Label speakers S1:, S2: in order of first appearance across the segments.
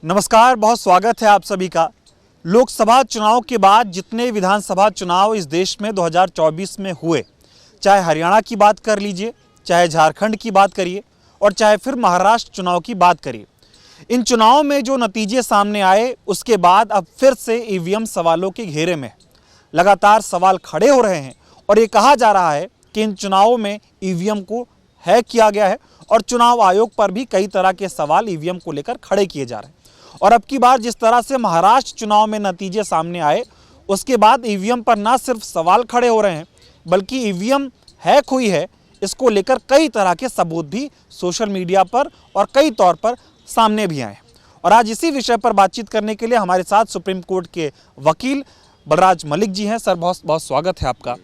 S1: नमस्कार, बहुत स्वागत है आप सभी का। लोकसभा चुनाव के बाद जितने विधानसभा चुनाव इस देश में 2024 में हुए, चाहे हरियाणा की बात कर लीजिए, चाहे झारखंड की बात करिए और चाहे फिर महाराष्ट्र चुनाव की बात करिए, इन चुनावों में जो नतीजे सामने आए उसके बाद अब फिर से ईवीएम सवालों के घेरे में लगातार सवाल खड़े हो रहे हैं और ये कहा जा रहा है कि इन चुनावों में ईवीएम को हैक किया गया है और चुनाव आयोग पर भी कई तरह के सवाल ईवीएम को लेकर खड़े किए जा रहे हैं। और अब की बार जिस तरह से महाराष्ट्र चुनाव में नतीजे सामने आए उसके बाद ईवीएम पर न सिर्फ सवाल खड़े हो रहे हैं बल्कि ईवीएम हैक हुई है इसको लेकर कई तरह के सबूत भी सोशल मीडिया पर और कई तौर पर सामने भी आए। और आज इसी विषय पर बातचीत करने के लिए हमारे साथ सुप्रीम कोर्ट के वकील बलराज मलिक जी हैं। सर, बहुत बहुत स्वागत है आपका।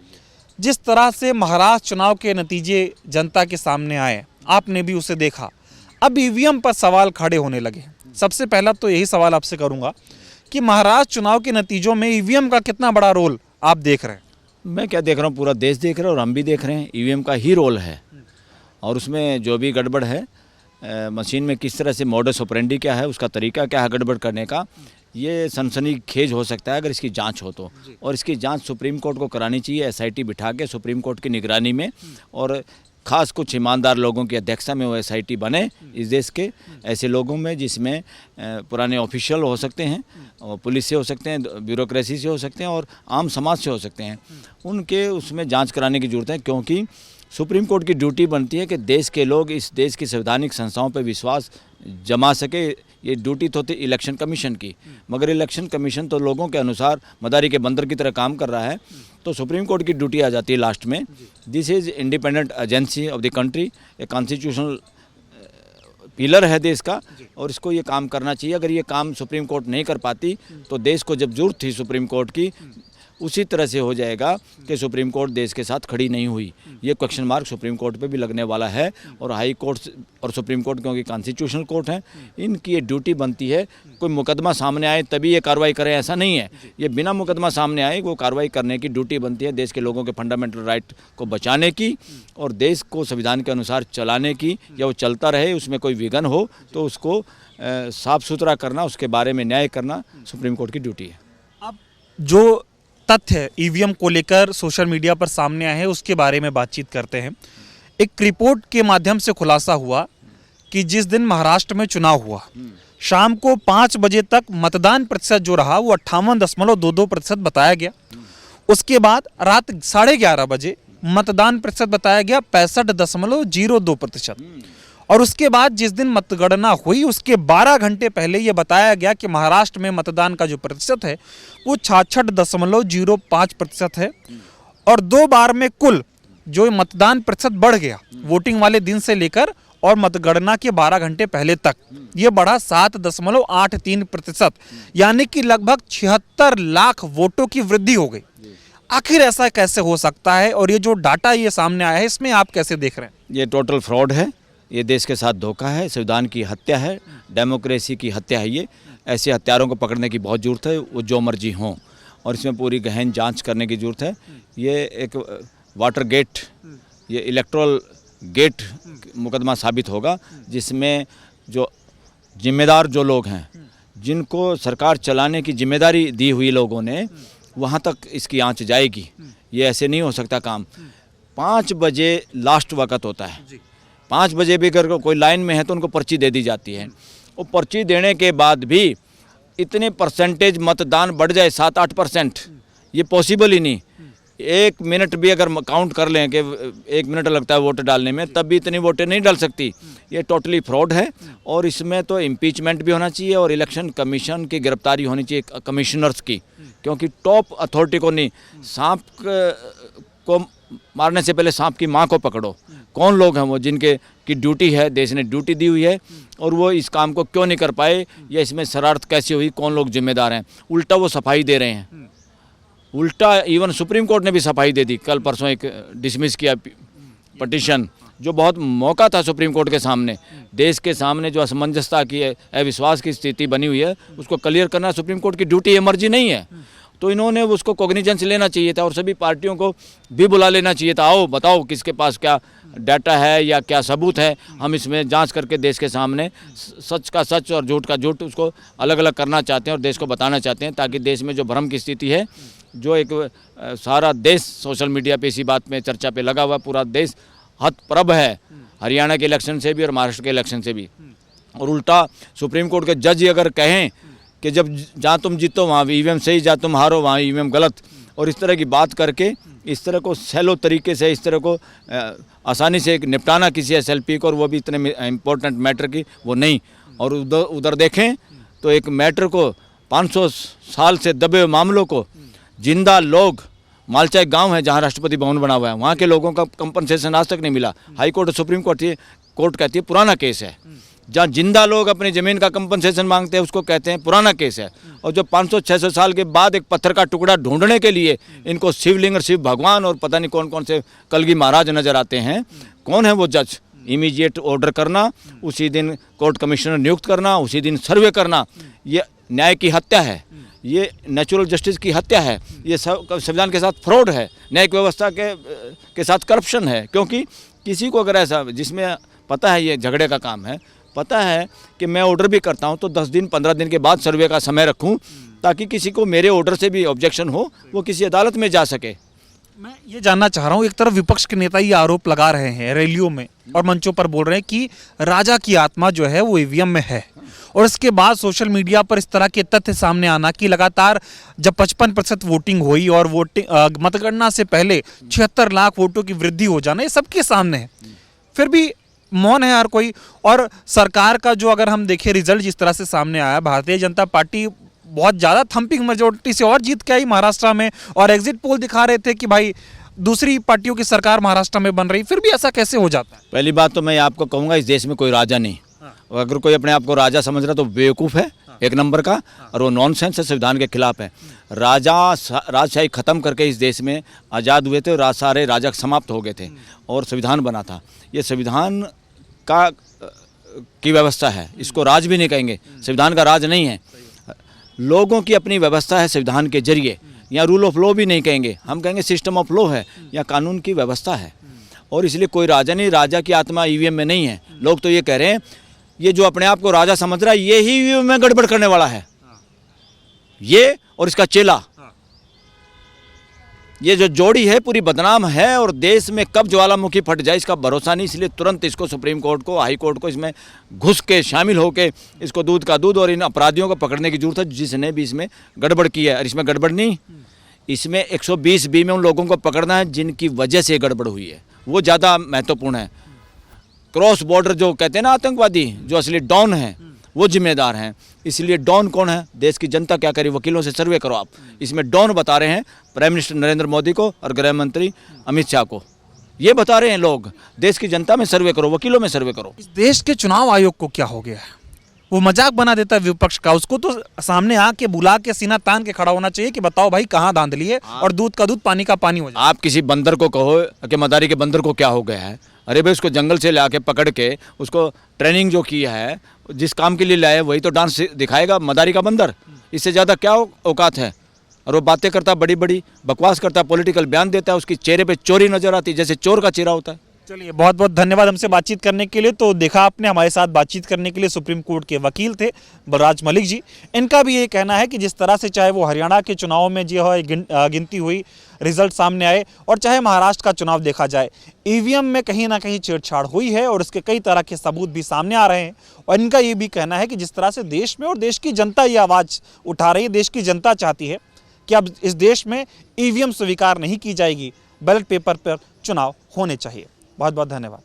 S1: जिस तरह से महाराष्ट्र चुनाव के नतीजे जनता के सामने आए, आपने भी उसे देखा, अब ईवीएम पर सवाल खड़े होने लगे। सबसे पहला तो यही सवाल आपसे करूंगा कि महाराष्ट्र चुनाव के नतीजों में ईवीएम का कितना बड़ा रोल आप देख रहे हैं?
S2: मैं क्या देख रहा हूँ, पूरा देश देख रहा है और हम भी देख रहे हैं। ईवीएम का ही रोल है और उसमें जो भी गड़बड़ है, मशीन में किस तरह से मॉडस ऑपरेंडी क्या है, उसका तरीका क्या है गड़बड़ करने का, ये सनसनीखेज हो सकता है अगर इसकी जांच हो तो। और इसकी जांच सुप्रीम कोर्ट को करानी चाहिए, एसआईटी बिठा के सुप्रीम कोर्ट की निगरानी में, और ख़ास कुछ ईमानदार लोगों की अध्यक्षता में वो एसआईटी बने इस देश के, ऐसे लोगों में जिसमें पुराने ऑफिशियल हो सकते हैं, और पुलिस से हो सकते हैं, ब्यूरोक्रेसी से हो सकते हैं और आम समाज से हो सकते हैं, उनके उसमें जांच कराने की ज़रूरत है। क्योंकि सुप्रीम कोर्ट की ड्यूटी बनती है कि देश के लोग इस देश की संवैधानिक संस्थाओं पर विश्वास जमा सके। ये ड्यूटी तो होती इलेक्शन कमीशन की, मगर इलेक्शन कमीशन तो लोगों के अनुसार मदारी के बंदर की तरह काम कर रहा है। तो सुप्रीम कोर्ट की ड्यूटी आ जाती है लास्ट में। This is independent agency of the country, a constitutional pillar है देश का, और इसको ये काम करना चाहिए। अगर ये काम सुप्रीम कोर्ट नहीं कर पाती तो देश को जब जरूरत थी सुप्रीम कोर्ट की, उसी तरह से हो जाएगा कि सुप्रीम कोर्ट देश के साथ खड़ी नहीं हुई। ये क्वेश्चन मार्क सुप्रीम कोर्ट पे भी लगने वाला है। और हाई कोर्ट और सुप्रीम कोर्ट, क्योंकि कॉन्स्टिट्यूशनल कोर्ट हैं, इनकी ये ड्यूटी बनती है। कोई मुकदमा सामने आए तभी ये कार्रवाई करें, ऐसा नहीं है। ये बिना मुकदमा सामने आए वो कार्रवाई करने की ड्यूटी बनती है, देश के लोगों के फंडामेंटल राइट को बचाने की और देश को संविधान के अनुसार चलाने की। या वो चलता रहे, उसमें कोई विघन हो तो उसको साफ सुथरा करना, उसके बारे में न्याय करना सुप्रीम कोर्ट की ड्यूटी है।
S1: अब जो तथ्य ईवीएम को लेकर सोशल मीडिया पर सामने आए हैं उसके बारे में बातचीत करते हैं। एक रिपोर्ट के माध्यम से खुलासा हुआ कि जिस दिन महाराष्ट्र में चुनाव हुआ, शाम को 5 बजे तक मतदान प्रतिशत जो रहा वो 58.22% बताया गया। उसके बाद रात 11:30 बजे मतदान प्रतिशत बताया गया 65.02%। और उसके बाद जिस दिन मतगणना हुई उसके 12 घंटे पहले ये बताया गया कि महाराष्ट्र में मतदान का जो प्रतिशत है वो 66.05% है। और 2 बार में कुल जो मतदान प्रतिशत बढ़ गया वोटिंग वाले दिन से लेकर और मतगणना के 12 घंटे पहले तक, ये बढ़ा 7.83%, यानी कि लगभग 76 लाख वोटों की वृद्धि हो गई। आखिर ऐसा कैसे हो सकता है और ये जो डाटा ये सामने आया है इसमें आप कैसे देख रहे हैं?
S2: ये टोटल फ्रॉड है, ये देश के साथ धोखा है, संविधान की हत्या है, डेमोक्रेसी की हत्या है। ये ऐसे हत्यारों को पकड़ने की बहुत ज़रूरत है, वो जो मर्जी हों, और इसमें पूरी गहन जांच करने की ज़रूरत है। ये एक वाटर गेट, ये इलेक्ट्रल गेट मुकदमा साबित होगा, जिसमें जो जिम्मेदार जो लोग हैं, जिनको सरकार चलाने की जिम्मेदारी दी हुई लोगों ने, वहाँ तक इसकी आंच जाएगी। ये ऐसे नहीं हो सकता काम। 5 बजे लास्ट वक्त होता है, 5 बजे भी अगर कोई लाइन में है तो उनको पर्ची दे दी जाती है। वो पर्ची देने के बाद भी इतने परसेंटेज मतदान बढ़ जाए 7-8%, ये पॉसिबल ही नहीं। 1 मिनट भी अगर काउंट कर लें कि 1 मिनट लगता है वोट डालने में, तब भी इतनी वोटें नहीं डाल सकती। ये टोटली फ्रॉड है और इसमें तो इम्पीचमेंट भी होना चाहिए और इलेक्शन कमीशन की गिरफ्तारी होनी चाहिए, कमिश्नर्स की, क्योंकि टॉप अथॉरिटी को नहीं। सांप को मारने से पहले सांप की माँ को पकड़ो। कौन लोग हैं वो जिनके की ड्यूटी है, देश ने ड्यूटी दी हुई है, और वो इस काम को क्यों नहीं कर पाए, या इसमें शरारत कैसे हुई, कौन लोग जिम्मेदार हैं? उल्टा वो सफाई दे रहे हैं, उल्टा इवन सुप्रीम कोर्ट ने भी सफाई दे दी। कल परसों एक डिसमिस किया पटिशन, जो बहुत मौका था सुप्रीम कोर्ट के सामने, देश के सामने जो असमंजसता की अविश्वास की स्थिति बनी हुई है उसको क्लियर करना सुप्रीम कोर्ट की ड्यूटी है, मर्जी नहीं है। तो इन्होंने उसको कॉग्निजेंस लेना चाहिए था और सभी पार्टियों को भी बुला लेना चाहिए था। आओ बताओ किसके पास क्या डाटा है या क्या सबूत है, हम इसमें जांच करके देश के सामने सच का सच और झूठ का झूठ उसको अलग अलग करना चाहते हैं और देश को बताना चाहते हैं, ताकि देश में जो भ्रम की स्थिति है, जो एक सारा देश सोशल मीडिया पे इसी बात में चर्चा पे लगा हुआ, पूरा देश हतप्रभ है हरियाणा के इलेक्शन से भी और महाराष्ट्र के इलेक्शन से भी। और उल्टा सुप्रीम कोर्ट के जज ही अगर कहें कि जब जहाँ तुम जीतो वहाँ ईवीएम सही, जहाँ तुम हारो वहाँ ईवीएम गलत, और इस तरह की बात करके इस तरह को सैलो तरीके से इस तरह को आसानी से निपटाना किसी एसएलपी को, और वो भी इतने इम्पोर्टेंट मैटर की वो नहीं। और उधर देखें तो एक मैटर को 500 साल से दबे हुए मामलों को जिंदा लोग, मालचा एक गाँव है जहाँ राष्ट्रपति भवन बना हुआ है, वहाँ के लोगों का कंपनसेशन आज तक नहीं मिला। हाई कोर्ट और सुप्रीम कोर्ट कहती है पुराना केस है। जहाँ जिंदा लोग अपनी ज़मीन का कंपनसेशन मांगते हैं उसको कहते हैं पुराना केस है। और जो 500-600 साल के बाद एक पत्थर का टुकड़ा ढूंढने के लिए इनको शिवलिंग और शिव भगवान और पता नहीं कौन कौन से कलगी महाराज नजर आते हैं, कौन है वो जज? इमीडिएट ऑर्डर करना, उसी दिन कोर्ट कमिश्नर नियुक्त करना, उसी दिन सर्वे करना, ये न्याय की हत्या है, ये नेचुरल जस्टिस की हत्या है, ये संविधान के साथ फ्रॉड है, न्यायिक व्यवस्था के साथ करप्शन है। क्योंकि किसी को अगर ऐसा, जिसमें पता है ये झगड़े का काम है, पता है कि मैं ऑर्डर भी करता हूं तो 10 दिन 15 दिन के बाद सर्वे का समय रखूं, ताकि किसी को मेरे ऑर्डर से भी ऑब्जेक्शन हो, वो किसी अदालत में जा सके।
S1: मैं ये जानना चाह रहा हूँ, एक तरफ विपक्ष के नेता ये आरोप लगा रहे हैं रैलियों में और मंचों पर बोल रहे हैं कि राजा की आत्मा जो है वो ईवीएम में है, और इसके बाद सोशल मीडिया पर इस तरह के तथ्य सामने आना कि लगातार जब 55% वोटिंग हुई और मतगणना से पहले 76 लाख वोटों की वृद्धि हो जाना, ये सबके सामने है, फिर भी मौन है हर कोई। और सरकार का जो अगर हम देखें रिजल्ट जिस तरह से सामने आया, भारतीय जनता पार्टी बहुत ज़्यादा थंपिंग मेजोरिटी से और जीत के आई महाराष्ट्र में, और एग्जिट पोल दिखा रहे थे कि भाई दूसरी पार्टियों की सरकार महाराष्ट्र में बन रही, फिर भी ऐसा कैसे हो जाता है?
S2: पहली बात तो मैं आपको कहूँगा, इस देश में कोई राजा नहीं। और अगर कोई अपने आप को राजा समझ रहा तो बेवकूफ़ है एक नंबर का, और वो नॉनसेंस है, संविधान के खिलाफ है। राजशाही खत्म करके इस देश में आज़ाद हुए थे और सारे राजा समाप्त हो गए थे और संविधान बना था। ये संविधान की व्यवस्था है, इसको राज भी नहीं कहेंगे, संविधान का राज नहीं है, लोगों की अपनी व्यवस्था है संविधान के जरिए। या रूल ऑफ लॉ भी नहीं कहेंगे, हम कहेंगे सिस्टम ऑफ लॉ है या कानून की व्यवस्था है। और इसलिए कोई राजा नहीं, राजा की आत्मा ईवीएम में नहीं है। लोग तो ये कह रहे हैं, ये जो अपने आप को राजा समझ रहा है ये ही ईवीएम में गड़बड़ करने वाला है, ये और इसका चेला, ये जो जोड़ी है पूरी बदनाम है। और देश में कब ज्वालामुखी फट जाए इसका भरोसा नहीं, इसलिए तुरंत इसको सुप्रीम कोर्ट को, हाई कोर्ट को इसमें घुस के शामिल होके इसको दूध का दूध और इन अपराधियों को पकड़ने की जरूरत है जिसने भी इसमें गड़बड़ की है। और इसमें गड़बड़ नहीं, इसमें 120B में उन लोगों को पकड़ना है जिनकी वजह से गड़बड़ हुई है, वो ज़्यादा महत्वपूर्ण है। क्रॉस बॉर्डर जो कहते हैं ना आतंकवादी, जो असली डॉन है वो जिम्मेदार हैं। इसलिए डॉन कौन है, देश की जनता क्या करे, वकीलों से सर्वे करो आप। इसमें डॉन बता रहे हैं प्राइम मिनिस्टर नरेंद्र मोदी को और गृह मंत्री अमित शाह को, ये बता रहे हैं लोग। देश की जनता में सर्वे करो, वकीलों में सर्वे करो।
S1: इस देश के चुनाव आयोग को क्या हो गया है? वो मजाक बना देता है विपक्ष का, उसको तो सामने आके बुला के सीना तान के खड़ा होना चाहिए कि बताओ भाई कहाँ धांधली है, और दूध का दूध पानी का पानी हो जाए।
S2: आप किसी बंदर को कहो कि मदारी के बंदर को क्या हो गया है, अरे भाई उसको जंगल से ला के पकड़ के उसको ट्रेनिंग जो की है, जिस काम के लिए लाए वही तो डांस दिखाएगा मदारी का बंदर, इससे ज़्यादा क्या औकात है। और वो बातें करता, बड़ी बड़ी बकवास करता, पॉलिटिकल बयान देता है, उसकी चेहरे पे चोरी नजर आती है जैसे चोर का चेहरा होता है।
S1: चलिए, बहुत बहुत धन्यवाद हमसे बातचीत करने के लिए। तो देखा आपने, हमारे साथ बातचीत करने के लिए सुप्रीम कोर्ट के वकील थे बलराज मलिक जी। इनका भी ये कहना है कि जिस तरह से चाहे वो हरियाणा के चुनाव में जो है गिनती हुई, रिजल्ट सामने आए, और चाहे महाराष्ट्र का चुनाव देखा जाए, ईवीएम में कहीं ना कहीं छेड़छाड़ हुई है और इसके कई तरह के सबूत भी सामने आ रहे हैं। और इनका ये भी कहना है कि जिस तरह से देश में और देश की जनता ये आवाज़ उठा रही है, देश की जनता चाहती है कि अब इस देश में ईवीएम स्वीकार नहीं की जाएगी, बैलेट पेपर पर चुनाव होने चाहिए। बहुत बहुत धन्यवाद।